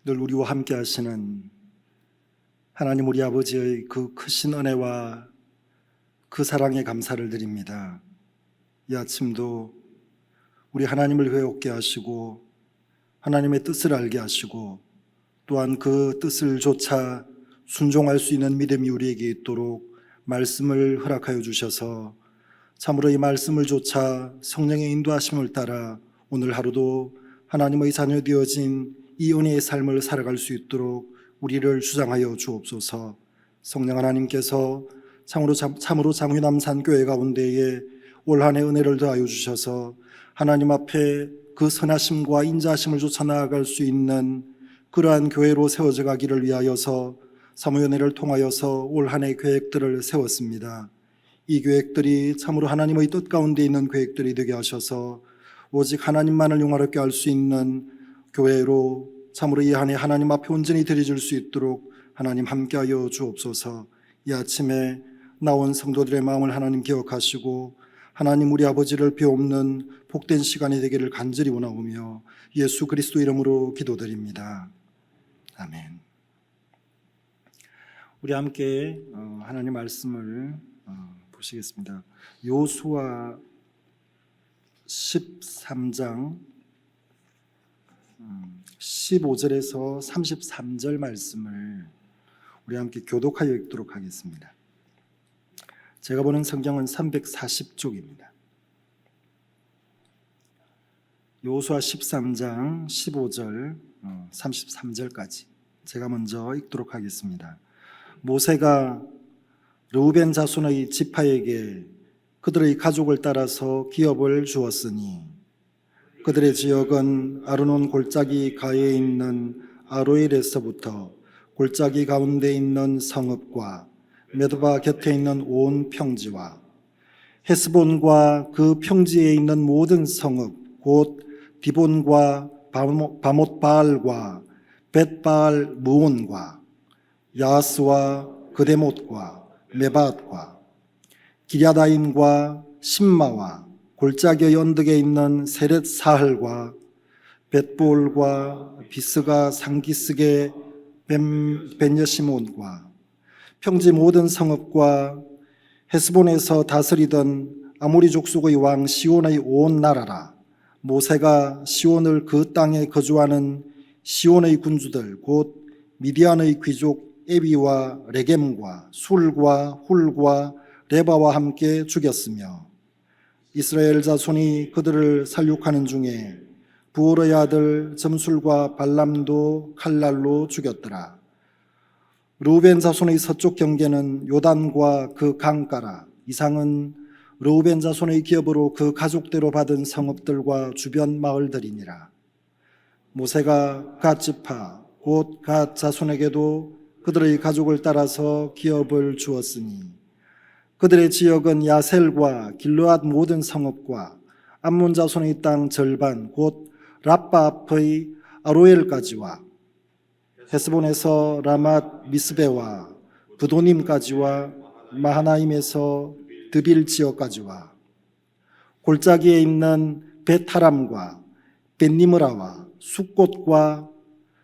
늘 우리와 함께 하시는 하나님 우리 아버지의 그 크신 은혜와 그 사랑에 감사를 드립니다. 이 아침도 우리 하나님을 회복게 하시고 하나님의 뜻을 알게 하시고 또한 그 뜻을 조차 순종할 수 있는 믿음이 우리에게 있도록 말씀을 허락하여 주셔서 참으로 이 말씀을 조차 성령의 인도하심을 따라 오늘 하루도 하나님의 자녀 되어진 이 은혜의 삶을 살아갈 수 있도록 우리를 주장하여 주옵소서. 성령 하나님께서 참으로 장유남 산교회 가운데에 올 한 해 은혜를 더하여 주셔서 하나님 앞에 그 선하심과 인자하심을 쫓아 나아갈 수 있는 그러한 교회로 세워져 가기를 위하여서 사무연회를 통하여서 올 한 해 계획들을 세웠습니다. 이 계획들이 참으로 하나님의 뜻 가운데 있는 계획들이 되게 하셔서 오직 하나님만을 영화롭게 할 수 있는 교회로 참으로 이 한 해 하나님 앞에 온전히 드려질 수 있도록 하나님 함께하여 주옵소서. 이 아침에 나온 성도들의 마음을 하나님 기억하시고 하나님 우리 아버지를 비옵는 복된 시간이 되기를 간절히 원하오며 예수 그리스도 이름으로 기도드립니다. 아멘. 우리 함께 하나님 말씀을 보시겠습니다. 여호수아 13장 15절에서 33절 말씀을 우리 함께 교독하여 읽도록 하겠습니다. 제가 보는 성경은 340쪽입니다. 여호수아 13장 15절 33절까지 제가 먼저 읽도록 하겠습니다. 모세가 르우벤 자손의 지파에게 그들의 가족을 따라서 기업을 주었으니 그들의 지역은 아르논 골짜기 가에 있는 아로엘에서부터 골짜기 가운데 있는 성읍과 메드바 곁에 있는 온 평지와 헤스본과 그 평지에 있는 모든 성읍 곧 디본과 바못바알과 벳바알 무온과 야스와 그데못과 메밧과 기랴다임과 심마와 골짜기 언덕에 있는 세렛 사흘과 벳볼과 비스가 상기스게 벤여시몬과 평지 모든 성읍과 헤스본에서 다스리던 아모리 족속의 왕 시온의 온 나라라. 모세가 시온을 그 땅에 거주하는 시온의 군주들 곧 미디안의 귀족 에비와 레겜과 술과 훌과 레바와 함께 죽였으며 이스라엘 자손이 그들을 살육하는 중에 부올의 아들 점술과 발람도 칼날로 죽였더라. 르우벤 자손의 서쪽 경계는 요단과 그 강가라. 이상은 르우벤 자손의 기업으로 그 가족대로 받은 성읍들과 주변 마을들이니라. 모세가 갓 지파 곧 갓 자손에게도 그들의 가족을 따라서 기업을 주었으니 그들의 지역은 야셀과 길르앗 모든 성읍과 암몬 자손의 땅 절반 곧 랍바 앞의 아로엘까지와 헤스본에서 라맛 미스베와 부도님까지와 마하나임에서 드빌 지역까지와 골짜기에 있는 벳하람과 벳니므라와 숫곳과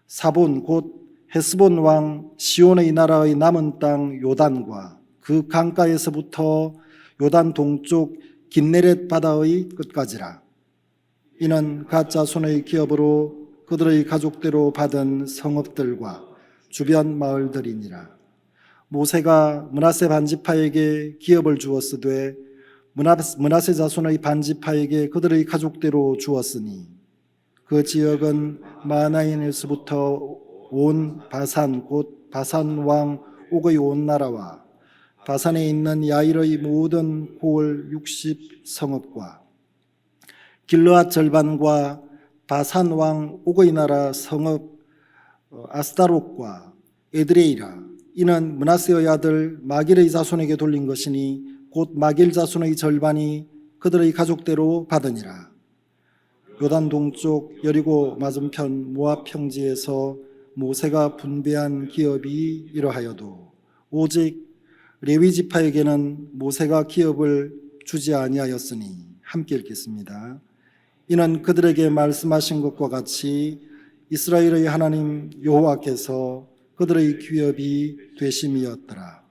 사본 곧 헤스본 왕 시온의 나라의 남은 땅 요단과 그 강가에서부터 요단 동쪽 긴네렛 바다의 끝까지라. 이는 갓 자손의 기업으로 그들의 가족대로 받은 성읍들과 주변 마을들이니라. 모세가 므낫세 반지파에게 기업을 주었으되 므낫세 자손의 반지파에게 그들의 가족대로 주었으니 그 지역은 마하나임에서부터 온 바산 곧 바산 왕 옥의 온 나라와 바산에 있는 야일의 모든 고을 60 성읍과 길르앗 절반과 바산 왕 옥의 나라 성읍 아스다롯과 에드레이라. 이는 므낫세의 아들 마길의 자손에게 돌린 것이니 곧 마길 자손의 절반이 그들의 가족대로 받으니라. 요단 동쪽 여리고 맞은편 모압 평지에서 모세가 분배한 기업이 이러하여도 오직 레위 지파에게는 모세가 기업을 주지 아니하였으니 함께 읽겠습니다. 이는 그들에게 말씀하신 것과 같이 이스라엘의 하나님 여호와께서 그들의 기업이 되심이었더라.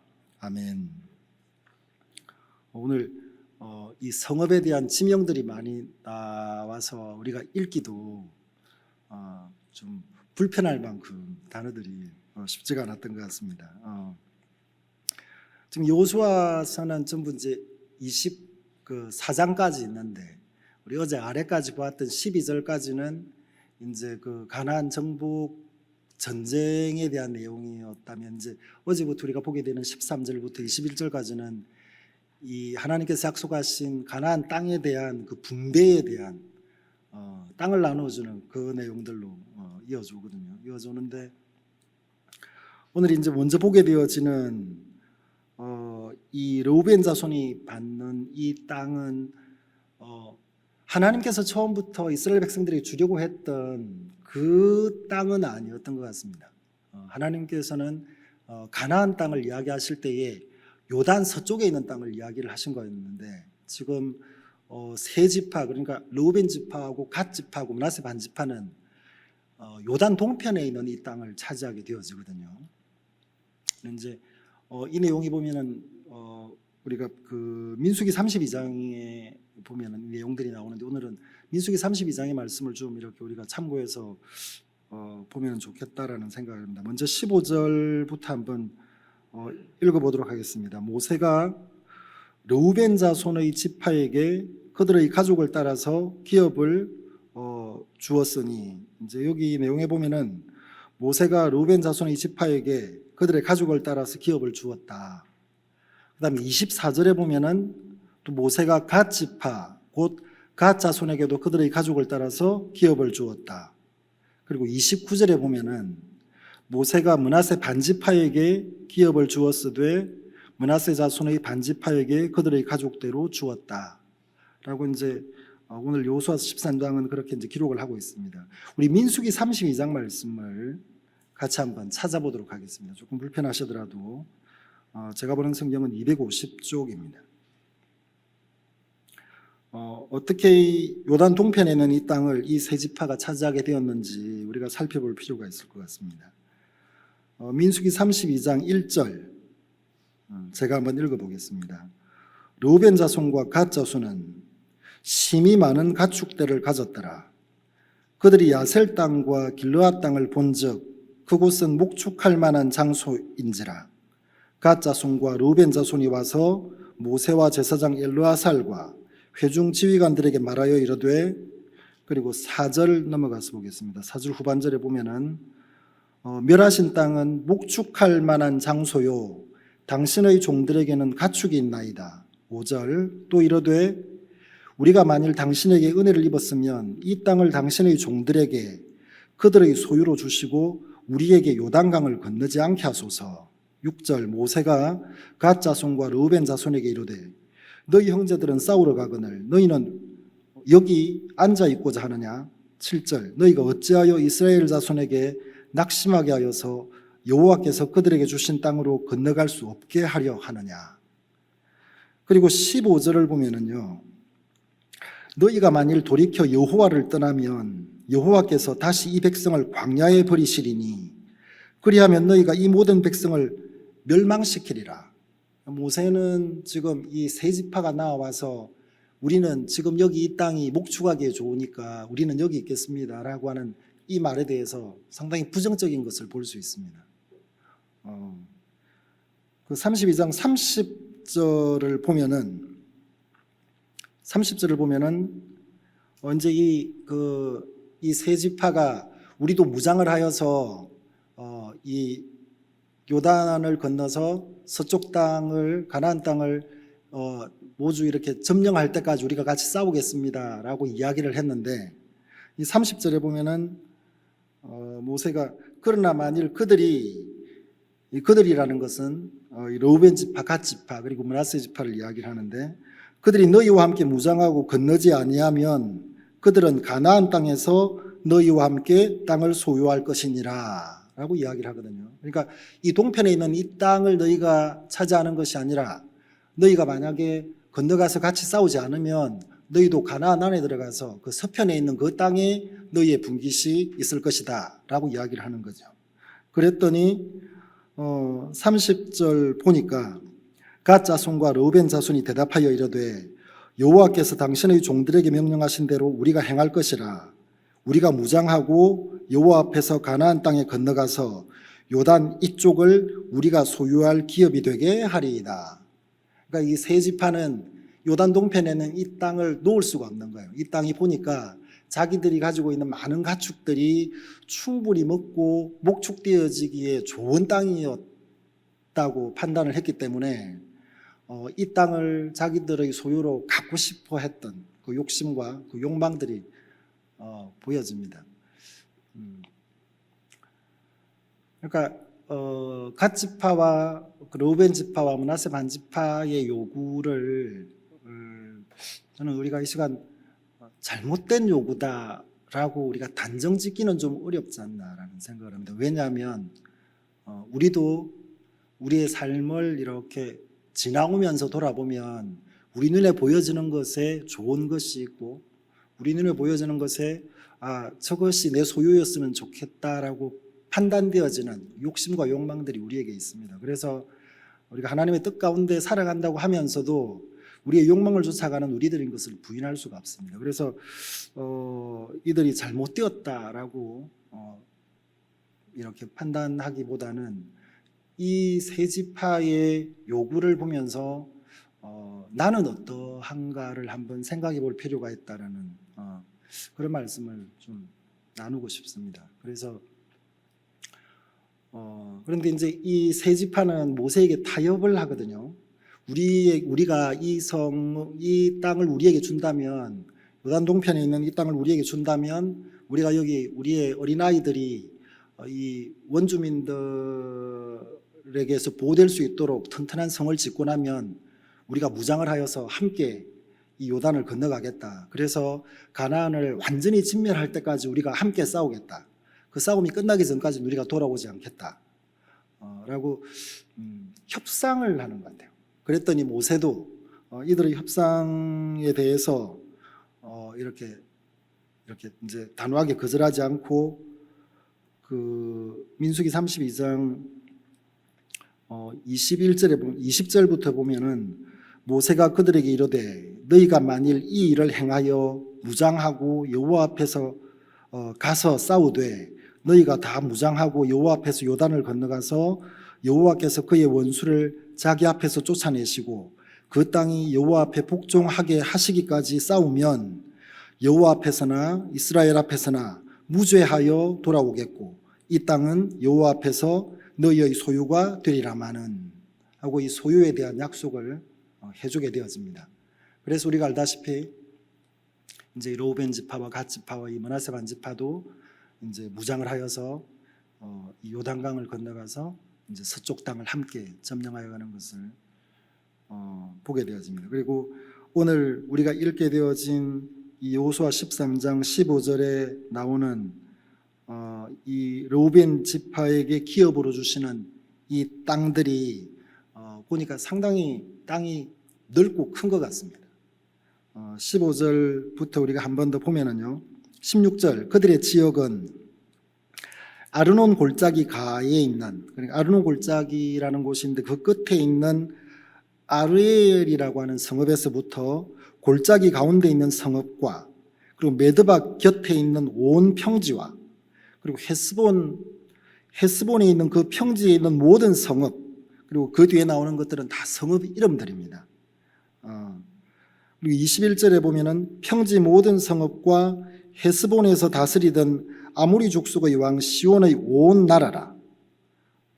아멘. 오늘 이 성읍에 대한 지명들이 많이 나와서 우리가 읽기도 좀 불편할 만큼 단어들이 쉽지가 않았던 것 같습니다. 지금 여호수아서는 전부 이제 24장까지 있는데 우리 어제 아래까지 보았던 12절까지는 이제 그 가나안 정복 전쟁에 대한 내용이었다면, 이제 어제부터 우리가 보게 되는 13절부터 21절까지는 이 하나님께서 약속하신 가나안 땅에 대한 그 분배에 대한 땅을 나눠주는 그 내용들로 이어져오는데, 오늘 이제 먼저 보게 되어지는 이 르우벤 자손이 받는 이 땅은 하나님께서 처음부터 이스라엘 백성들에게 주려고 했던 그 땅은 아니었던 것 같습니다. 하나님께서는 가나안 땅을 이야기하실 때에 요단 서쪽에 있는 땅을 이야기를 하신 거였는데, 지금 세 지파, 그러니까 르우벤 지파하고 갓 지파하고 므낫세 반 지파는 요단 동편에 있는 이 땅을 차지하게 되어지거든요. 이제 이 내용이 보면은 우리가 그 민수기 32장에 보면은 내용들이 나오는데, 오늘은 민수기 32장의 말씀을 좀 이렇게 우리가 참고해서 보면 좋겠다라는 생각을 합니다. 먼저 15절부터 한번 읽어보도록 하겠습니다. 모세가 르우벤 자손의 지파에게 그들의 가족을 따라서 기업을 주었으니, 이제 여기 내용에 보면은 모세가 르우벤 자손의 지파에게 그들의 가족을 따라서 기업을 주었다. 그 다음에 24절에 보면은 또 모세가 갓 지파 곧 갓 자손에게도 그들의 가족을 따라서 기업을 주었다. 그리고 29절에 보면은 모세가 므낫세 반지파에게 기업을 주었으되 므낫세 자손의 반지파에게 그들의 가족대로 주었다. 라고 이제 오늘 여호수아 13장은 그렇게 이제 기록을 하고 있습니다. 우리 민수기 32장 말씀을 같이 한번 찾아보도록 하겠습니다. 조금 불편하시더라도 제가 보는 성경은 250쪽입니다. 어떻게 요단 동편에 있는 이 땅을 이 세 지파가 차지하게 되었는지 우리가 살펴볼 필요가 있을 것 같습니다. 민수기 32장 1절 제가 한번 읽어보겠습니다. 르우벤 자손과 갓 자손은 심이 많은 가축대를 가졌더라. 그들이 야셀 땅과 길르앗 땅을 본즉 그곳은 목축할 만한 장소인지라. 갓 자손과 르우벤 자손이 와서 모세와 제사장 엘르아살과 회중 지휘관들에게 말하여 이르되, 그리고 4절 넘어가서 보겠습니다. 4절 후반절에 보면은 멸하신 땅은 목축할 만한 장소요 당신의 종들에게는 가축이 있나이다. 5절 또 이르되 우리가 만일 당신에게 은혜를 입었으면 이 땅을 당신의 종들에게 그들의 소유로 주시고 우리에게 요단강을 건너지 않게 하소서. 6절 모세가 갓 자손과 르우벤 자손에게 이르되 너희 형제들은 싸우러 가거늘 너희는 여기 앉아 있고자 하느냐. 7절 너희가 어찌하여 이스라엘 자손에게 낙심하게 하여서 여호와께서 그들에게 주신 땅으로 건너갈 수 없게 하려 하느냐. 그리고 15절을 보면은요, 너희가 만일 돌이켜 여호와를 떠나면 여호와께서 다시 이 백성을 광야에 버리시리니 그리하면 너희가 이 모든 백성을 멸망시키리라. 모세는 지금 이 세 지파가 나와서 우리는 지금 여기 이 땅이 목축하기에 좋으니까 우리는 여기 있겠습니다 라고 하는 이 말에 대해서 상당히 부정적인 것을 볼 수 있습니다. 그 32장 30절을 보면은 이제 이 세 지파가 우리도 무장을 하여서 이 요단을 건너서 서쪽 땅을 가나안 땅을 모두 이렇게 점령할 때까지 우리가 같이 싸우겠습니다라고 이야기를 했는데, 이 30절에 보면은 모세가 그러나 만일 그들이라는 것은 르우벤 지파, 갓 지파 그리고 므낫세 지파를 이야기를 하는데, 그들이 너희와 함께 무장하고 건너지 아니하면 그들은 가나안 땅에서 너희와 함께 땅을 소유할 것이니라 라고 이야기를 하거든요. 그러니까 이 동편에 있는 이 땅을 너희가 차지하는 것이 아니라 너희가 만약에 건너가서 같이 싸우지 않으면 너희도 가나안 안에 들어가서 그 서편에 있는 그 땅에 너희의 분깃이 있을 것이다 라고 이야기를 하는 거죠. 그랬더니 30절 보니까 갓 자손과 르우벤 자손이 대답하여 이르되 여호와께서 당신의 종들에게 명령하신 대로 우리가 행할 것이라. 우리가 무장하고 여호와 앞에서 가나안 땅에 건너가서 요단 이쪽을 우리가 소유할 기업이 되게 하리이다. 그러니까 이 세 지파는 요단 동편에는 이 땅을 놓을 수가 없는 거예요. 이 땅이 보니까 자기들이 가지고 있는 많은 가축들이 충분히 먹고 목축되어지기에 좋은 땅이었다고 판단을 했기 때문에 이 땅을 자기들의 소유로 갖고 싶어 했던 그 욕심과 그 욕망들이 보여집니다. 그러니까 갓 지파와 르우벤 지파와 므낫세 반 지파의 요구를 저는 우리가 이 시간 잘못된 요구다라고 우리가 단정 짓기는 좀 어렵지 않나라는 생각을 합니다. 왜냐하면 우리도 우리의 삶을 이렇게 지나오면서 돌아보면 우리 눈에 보여지는 것에 좋은 것이 있고 우리 눈에 보여지는 것에 저것이 내 소유였으면 좋겠다라고 판단되어지는 욕심과 욕망들이 우리에게 있습니다. 그래서 우리가 하나님의 뜻 가운데 살아간다고 하면서도 우리의 욕망을 쫓아가는 우리들인 것을 부인할 수가 없습니다. 그래서 이들이 잘못되었다라고 이렇게 판단하기보다는 이 세 지파의 요구를 보면서 나는 어떠한가를 한번 생각해 볼 필요가 있다라는 그런 말씀을 좀 나누고 싶습니다. 그래서 그런데 이제 이 세 지파는 모세에게 타협을 하거든요. 우리가 이 땅을 우리에게 준다면, 요단 동편에 있는 이 땅을 우리에게 준다면, 우리가 여기 우리의 어린아이들이 이 원주민들에게서 보호될 수 있도록 튼튼한 성을 짓고 나면 우리가 무장을 하여서 함께 이 요단을 건너가겠다. 그래서 가나안을 완전히 진멸할 때까지 우리가 함께 싸우겠다. 그 싸움이 끝나기 전까지는 우리가 돌아오지 않겠다. 라고 협상을 하는 것 같아요. 그랬더니 모세도 이들의 협상에 대해서 이렇게 이제 단호하게 거절하지 않고 그 민수기 32장 20절부터 보면은 모세가 그들에게 이르되 너희가 만일 이 일을 행하여 무장하고 여호와 앞에서 가서 싸우되 너희가 다 무장하고 여호와 앞에서 요단을 건너가서 여호와께서 그의 원수를 자기 앞에서 쫓아내시고 그 땅이 여호와 앞에 복종하게 하시기까지 싸우면 여호와 앞에서나 이스라엘 앞에서나 무죄하여 돌아오겠고 이 땅은 여호와 앞에서 너희의 소유가 되리라마는 하고 이 소유에 대한 약속을 해주게 되어집니다. 그래서 우리가 알다시피 이제 르우벤 지파와 갓 지파와 이 므낫세 반 지파도 이제 무장을 하여서 이 요단강을 건너가서 이제 서쪽 땅을 함께 점령하여 가는 것을 보게 되어집니다. 그리고 오늘 우리가 읽게 되어진 이 여호수아 13장 15절에 나오는 이 르우벤 지파에게 기업으로 주시는 이 땅들이 보니까 상당히 땅이 넓고 큰 것 같습니다. 15절부터 우리가 한 번 더 보면은요. 16절 그들의 지역은 아르논 골짜기 가에 있는, 그러니까 아르논 골짜기라는 곳인데 그 끝에 있는 아르엘이라고 하는 성읍에서부터 골짜기 가운데 있는 성읍과 그리고 메드바 곁에 있는 온 평지와 그리고 헤스본에 있는 그 평지에 있는 모든 성읍, 그리고 그 뒤에 나오는 것들은 다 성읍 이름들입니다. 그리고 21절에 보면은 평지 모든 성읍과 헤스본에서 다스리던 아모리 족속의 왕 시온의 온 나라라.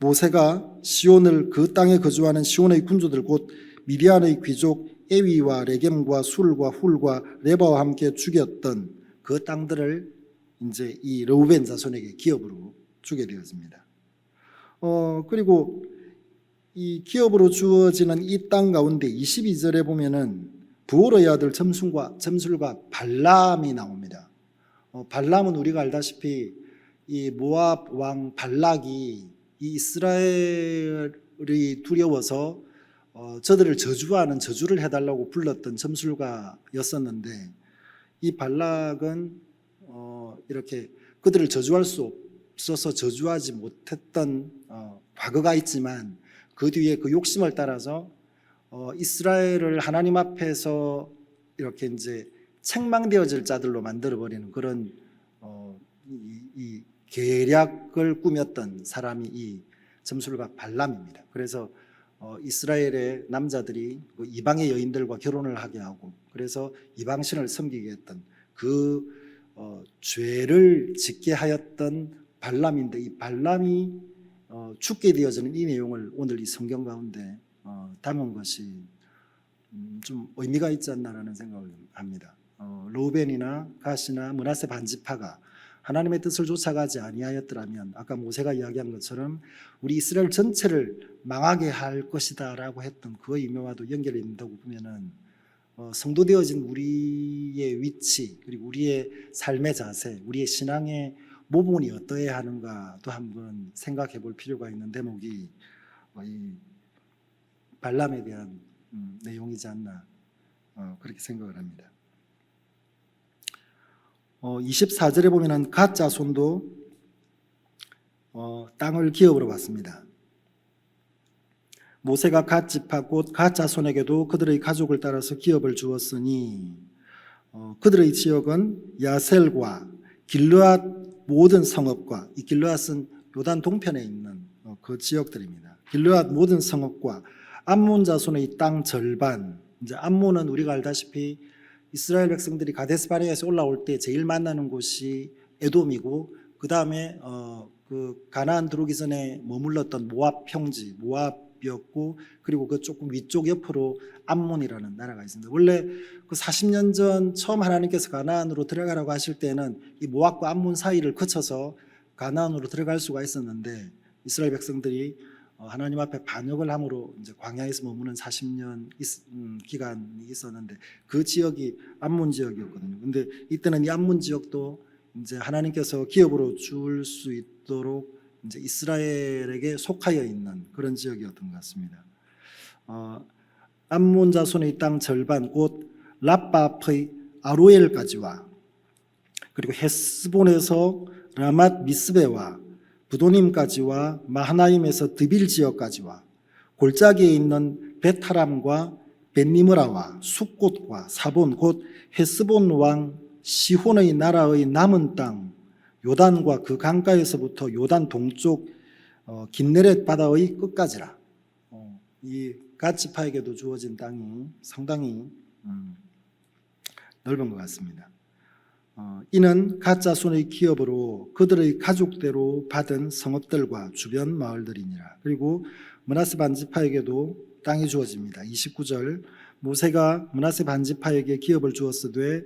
모세가 시온을 그 땅에 거주하는 시온의 군주들 곧 미디안의 귀족 에위와 레겜과 술과 훌과 레바와 함께 죽였던 그 땅들을 이제 이 르우벤 자손에게 기업으로 주게 되었습니다. 그리고 이 기업으로 주어지는 이 땅 가운데 22절에 보면은 부올의 아들 점술과 발람이 나옵니다. 발람은 우리가 알다시피 이 모압 왕 발락이 이 이스라엘이 두려워서 저들을 저주하는 저주를 해달라고 불렀던 점술가였었는데 이 발락은 이렇게 그들을 저주할 수 없어서 저주하지 못했던 과거가 있지만 그 뒤에 그 욕심을 따라서 이스라엘을 하나님 앞에서 이렇게 이제 책망되어질 자들로 만들어버리는 그런 이 계략을 꾸몄던 사람이 이 점술가 발람입니다. 그래서 이스라엘의 남자들이 그 이방의 여인들과 결혼을 하게 하고 그래서 이방신을 섬기게 했던 그 죄를 짓게 하였던 발람인데 이 발람이 죽게 되어지는 이 내용을 오늘 이 성경 가운데 담은 것이 좀 의미가 있지 않나라는 생각을 합니다. 르우벤이나 갓이나 므낫세 반지파가 하나님의 뜻을 쫓아가지 아니하였더라면 아까 모세가 이야기한 것처럼 우리 이스라엘 전체를 망하게 할 것이다라고 했던 그 의미와도 연결이 있다고 보면은 성도 되어진 우리의 위치 그리고 우리의 삶의 자세, 우리의 신앙의 모범이 어떠해야 하는가도 한번 생각해 볼 필요가 있는 대목이 이 발람에 대한 내용이지 않나 그렇게 생각을 합니다. 24절에 보면은 갓 자손도 땅을 기업으로 받습니다. 모세가 갓 지파 곧 갓 자손에게도 그들의 가족을 따라서 기업을 주었으니 그들의 지역은 야셀과 길르앗 모든 성읍과 이 길르앗은 요단 동편에 있는 그 지역들입니다. 길르앗 모든 성읍과 암몬 자손의 땅 절반. 이제 암몬은 우리가 알다시피 이스라엘 백성들이 가데스 바네아에서 올라올 때 제일 만나는 곳이 에돔이고 그 다음에 그 가나안 들어오기 전에 머물렀던 모압 평지 모압이었고 그리고 그 조금 위쪽 옆으로 암몬이라는 나라가 있습니다. 원래 그 40년 전 처음 하나님께서 가나안으로 들어가라고 하실 때는 이 모압과 암몬 사이를 거쳐서 가나안으로 들어갈 수가 있었는데 이스라엘 백성들이 하나님 앞에 반역을 함으로 이제 광야에서 머무는 40년 기간이 있었는데 그 지역이 암몬 지역이었거든요. 근데 이때는 이 암몬 지역도 이제 하나님께서 기업으로 줄 수 있도록 이제 이스라엘에게 속하여 있는 그런 지역이었던 것 같습니다. 암몬 자손의 땅 절반 곧 라빠 앞의 아로엘까지와 그리고 헤스본에서 라맛 미스베와 부도님까지와 마하나임에서 드빌 지역까지와 골짜기에 있는 베타람과 벳니므라와 숫곳과 사본 곧 헤스본 왕 시혼의 나라의 남은 땅 요단과 그 강가에서부터 요단 동쪽 긴네렛 바다의 끝까지라. 이 갓 지파에게도 주어진 땅이 상당히 넓은 것 같습니다. 이는 갓 자손의 기업으로 그들의 가족대로 받은 성읍들과 주변 마을들이니라. 그리고 므낫세 반지파에게도 땅이 주어집니다. 29절 모세가 므낫세 반지파에게 기업을 주었으되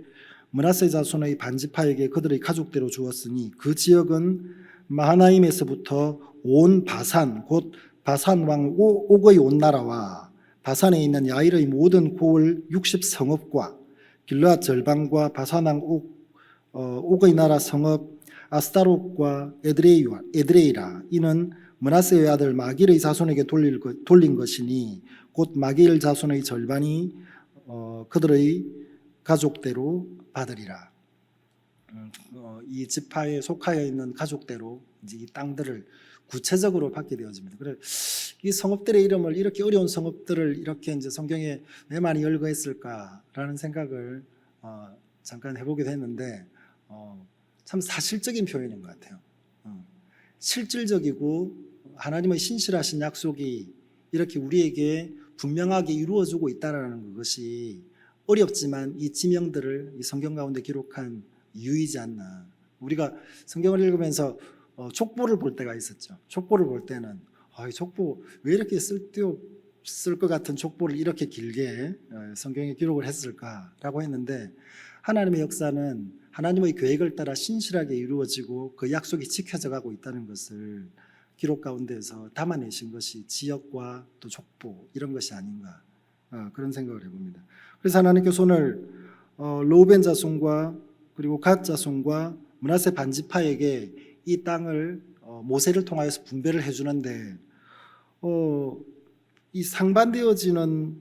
므낫세 자손의 반지파에게 그들의 가족대로 주었으니 그 지역은 마하나임에서부터 온 바산 곧 바산 왕 옥의 온 나라와 바산에 있는 야일의 모든 고을 60성읍과 길르앗 절반과 바산 왕 옥의 나라 성읍 아스타롯과 에드레이라. 이는 므낫세의 아들 마길의 자손에게 돌린 것이니 곧 마길 자손의 절반이 그들의 가족대로 받으리라. 이 지파에 속하여 있는 가족대로 이제 이 땅들을 구체적으로 받게 되어집니다. 그래 이 성읍들의 이름을 이렇게 어려운 성읍들을 이렇게 이제 성경에 왜 많이 열거했을까라는 생각을 잠깐 해보기도 했는데 참 사실적인 표현인 것 같아요. 실질적이고 하나님의 신실하신 약속이 이렇게 우리에게 분명하게 이루어지고 있다는 것이 어렵지만 이 지명들을 이 성경 가운데 기록한 이유이지 않나. 우리가 성경을 읽으면서 족보를 볼 때가 있었죠. 족보를 볼 때는 이 족보 왜 이렇게 쓸데없을 것 같은 족보를 이렇게 길게 성경에 기록을 했을까라고 했는데 하나님의 역사는 하나님의 계획을 따라 신실하게 이루어지고 그 약속이 지켜져 가고 있다는 것을 기록 가운데서 담아내신 것이 지역과 또 족보 이런 것이 아닌가 그런 생각을 해봅니다. 그래서 하나님께서 오늘 르우벤 자손과 그리고 갓 자손과 므낫세 반지파에게 이 땅을 모세를 통하여서 분배를 해주는데 이 상반되어지는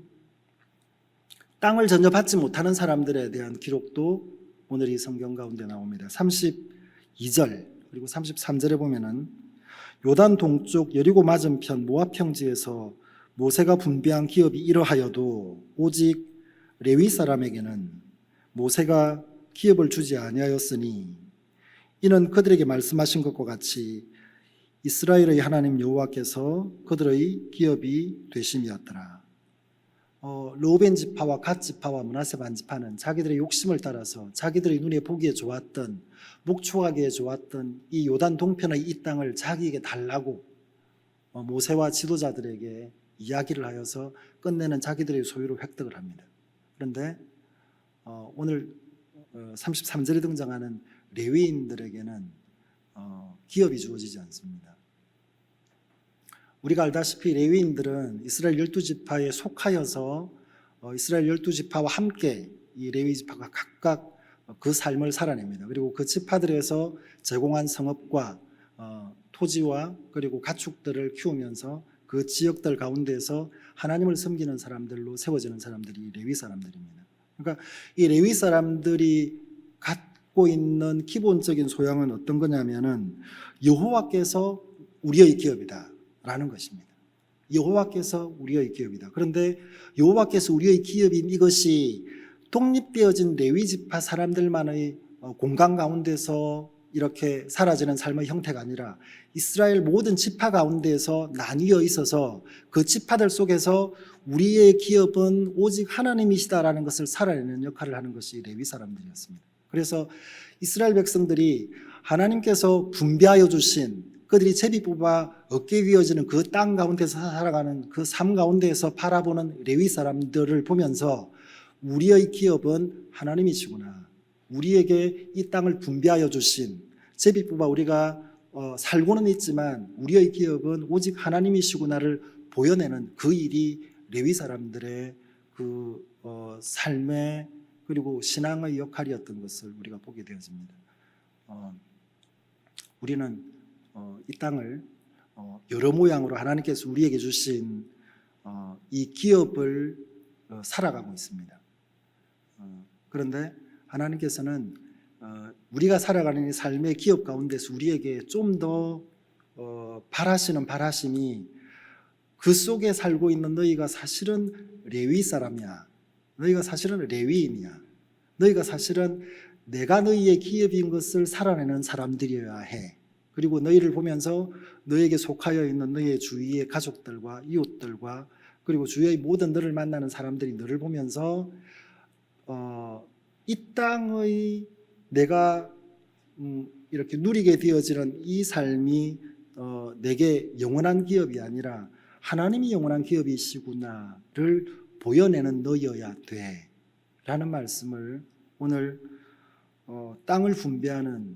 땅을 전혀 받지 못하는 사람들에 대한 기록도 오늘 이 성경 가운데 나옵니다. 32절 그리고 33절에 보면은 요단 동쪽 여리고 맞은편 모압 평지에서 모세가 분배한 기업이 이러하여도 오직 레위 사람에게는 모세가 기업을 주지 아니하였으니 이는 그들에게 말씀하신 것과 같이 이스라엘의 하나님 여호와께서 그들의 기업이 되심이었더라. 르우벤 지파와 갓 지파와 므낫세 반 지파는 자기들의 욕심을 따라서 자기들의 눈에 보기에 좋았던 목축하기에 좋았던 이 요단 동편의 이 땅을 자기에게 달라고 모세와 지도자들에게 이야기를 하여서 끝내는 자기들의 소유를 획득을 합니다. 그런데 오늘 33절에 등장하는 레위인들에게는 기업이 주어지지 않습니다. 우리가 알다시피 레위인들은 이스라엘 12지파에 속하여서 이스라엘 12지파와 함께 이 레위 지파가 각각 그 삶을 살아냅니다. 그리고 그 지파들에서 제공한 성읍과 토지와 그리고 가축들을 키우면서 그 지역들 가운데서 하나님을 섬기는 사람들로 세워지는 사람들이 레위 사람들입니다. 그러니까 이 레위 사람들이 갖고 있는 기본적인 소양은 어떤 거냐면은 여호와께서 우리의 기업이다 라는 것입니다. 여호와께서 우리의 기업이다. 그런데 여호와께서 우리의 기업인 이것이 독립되어진 레위 지파 사람들만의 공간 가운데서 이렇게 사라지는 삶의 형태가 아니라 이스라엘 모든 지파 가운데에서 나뉘어 있어서 그 지파들 속에서 우리의 기업은 오직 하나님이시다라는 것을 살아내는 역할을 하는 것이 레위 사람들이었습니다. 그래서 이스라엘 백성들이 하나님께서 분배하여 주신 그들이 제비 뽑아 얻게 되어지는 그 땅 가운데서 살아가는 그 삶 가운데에서 바라보는 레위 사람들을 보면서 우리의 기업은 하나님이시구나. 우리에게 이 땅을 분배하여 주신 제비 뽑아 우리가 살고는 있지만 우리의 기업은 오직 하나님이시구나를 보여내는 그 일이 레위 사람들의 그 삶의 그리고 신앙의 역할이었던 것을 우리가 보게 되어집니다. 우리는 이 땅을 여러 모양으로 하나님께서 우리에게 주신 이 기업을 살아가고 있습니다. 그런데 하나님께서는 우리가 살아가는 이 삶의 기업 가운데서 우리에게 좀 더 바라시는 바라심이 그 속에 살고 있는 너희가 사실은 레위 사람이야. 너희가 사실은 레위인이야. 너희가 사실은 내가 너희의 기업인 것을 살아내는 사람들이어야 해. 그리고 너희를 보면서 너희에게 속하여 있는 너희의 주위의 가족들과 이웃들과 그리고 주위의 모든 너를 만나는 사람들이 너를 보면서 이 땅의 내가 이렇게 누리게 되어지는 이 삶이 내게 영원한 기업이 아니라 하나님이 영원한 기업이시구나를 보여내는 너희여야 돼 라는 말씀을 오늘 땅을 분배하는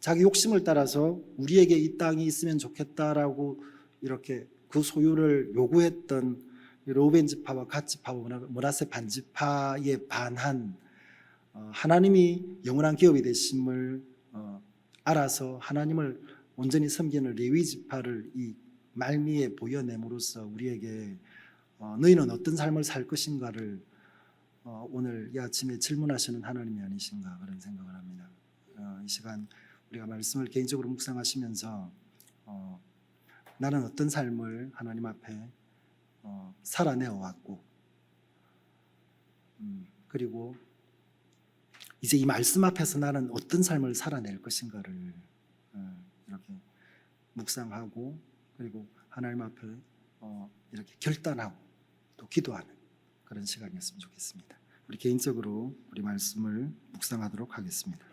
자기 욕심을 따라서 우리에게 이 땅이 있으면 좋겠다라고 이렇게 그 소유를 요구했던 르우벤 지파와 갓 지파와 므낫세 반 지파에 반한 하나님이 영원한 기업이 되심을 알아서 하나님을 온전히 섬기는 레위 지파를 이 말미에 보여냄으로써 우리에게 너희는 어떤 삶을 살 것인가를 오늘 이 아침에 질문하시는 하나님이 아니신가 그런 생각을 합니다. 이 시간 우리가 말씀을 개인적으로 묵상하시면서 나는 어떤 삶을 하나님 앞에 살아내어 왔고 그리고 이제 이 말씀 앞에서 나는 어떤 삶을 살아낼 것인가를 이렇게 묵상하고 그리고 하나님 앞에 이렇게 결단하고 또 기도하는 그런 시간이었으면 좋겠습니다. 우리 개인적으로 우리 말씀을 묵상하도록 하겠습니다.